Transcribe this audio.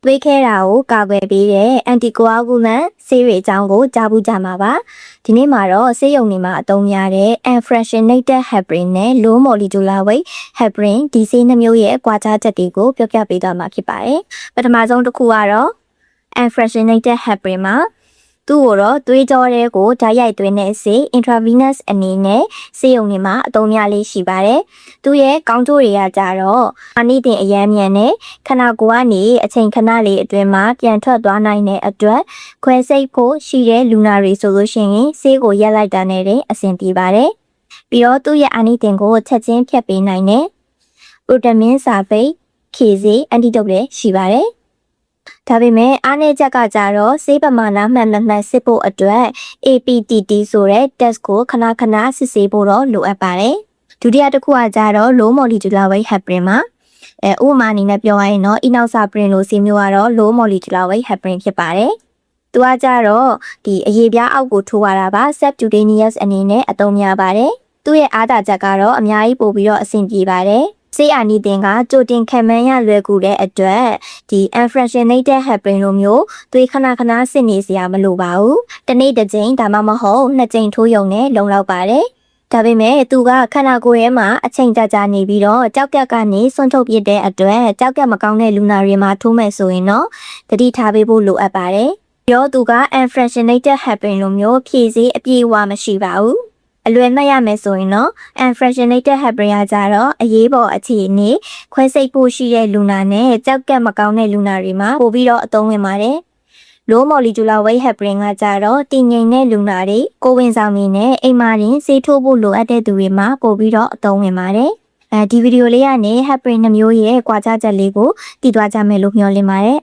သွေးခဲတာကိုကာကွယ်ပေးတဲ့ anticoagulant ဆေးတွေအကြောင်းကိုကြားဘူးကြမှာပါဒီနေ့မှာတော့ဆေးရုံတွေမှာအသုံးများတဲ့ unfractionated heparin နဲ့ low molecular weight heparin ဒီဆေးနှမျိုးရဲ့ကွာခြားချက်တွေကိုပြောပြပေးသွားမှာဖြစ်ပါတယ်ပထမဆုံးတစ်ခုကတော့ unfractionated heparin မှာသူ့ကိုတော့သွေးကြောတွေကိုဓာတ်ရိုက်သွင်းတဲ့ဆေး intravenous အနေနဲ့ဆေးရုံတွေမှာအသုံးများလေးရှိပါတယ်။သူ့ရဲ့ကောင်းကျိုးတွေကကြတော့အာနိသင်အရမ်းမြန်နဲ့ခန္ဓာကိုယ်ကနေအချိန်ခဏလေးအတွင်းမှာပြန်ထွက်သွားနိုင်တဲ့အတွက်ခွဲစိတ်ဖို့ရှိတဲ့လူနာတွေဆိုလို့ရှိရင်ဆေးကိုရက်လိုက်တာနဲ့အဆင်ပြေပါတယ်။ပြီးတော့သူ့ရဲ့အာနိသင်ကိုချက်ချင်းဖြတ်ပေးနိုင်တဲ့ protamine စာပိတ်ခေဆေး antidote လည်းရှိပါတယ်။ဒါပေမဲ့အားနည်းချက်ကကြတော့ဆေးပမာဏမှန်စစ်ဖို့အတွက် APTT ဆိုတဲ့ test ကိုခဏစစ်ဆေးဖို့တော့လိုအပ်ပါတယ်။ဒုတိယတစ်ခုကကြတော့ low molecular weight heparin မှာဥပမာအနေနဲ့ပြောရရင်တော့ enoxaparin လိုဆေးမျိုးကတော့ low molecular weight heparin ဖြစ်ပါတယ်။သူကကြတော့ဒီအရေပြားအောက်ကိုထိုးရတာပါ subcutaneous အနေနဲ့အသုံးများပါတယ်။သူ့ရဲ့အားသာချက်ကတော့အများကြီးပို့ပြီးတော့အဆင်ပြေပါတယ်။ဆေးအာနိသင်ကကြိုတင်ခံမှန်းရလွယ်ကူတဲ့အတွက်ဒီ unfractionated heparin လိုမျိုးသွေးခဏစစ်နေစရာမလိုပါဘူး။တစ်နေ့တစ်ကြိမ်ဒါမှမဟုတ်နှစ်ကြိမ်ထိုးရုံနဲ့လုံလောက်ပါတယ်။ဒါပေမဲ့သူကခန္ဓာကိုယ်ထဲမှာအချိန်ကြာနေပြီးတော့ကြောက်ကက်ကနေဆွန့်ထုတ်ပြတဲ့အတွက်ကြောက်ကက်မကောင်းတဲ့လူနာတွေမှာထိုးမယ်ဆိုရင်တော့သတိထားပေးဖို့လိုအပ်ပါတယ်။ပြောသူက unfractionated heparin လိုမျိုးဖြည့်ဆေးအပြည့်အဝမရှိပါဘူး။အလွယ်မှတ်ရမယ်ဆိုရင်တော့ unfractionated heparin ကြတော့အရေးပေါ်အခြေအနေခွဲစိတ်ဖို့ရှိတဲ့လူနာနဲ့ကြောက်ကက်မကောင်းတဲ့လူနာတွေမှာပို့ပြီးတော့အသုံးဝင်ပါတယ်။ low molecular weight heparin ကကြတော့တည်ငြိမ်တဲ့လူနာတွေကိုဝင်ဆောင်နေနဲ့အိမ်မှာတင်ဆေးထိုးဖို့လိုအပ်တဲ့သူတွေမှာပို့ပြီးတော့အသုံးဝင်ပါတယ်။ဒီဗီဒီယိုလေးကနေ heparin နှမျိုးရဲ့ကွာခြားချက်လေးကိုသိသွားကြမယ်လို့မျှော်လင့်ပါတယ်။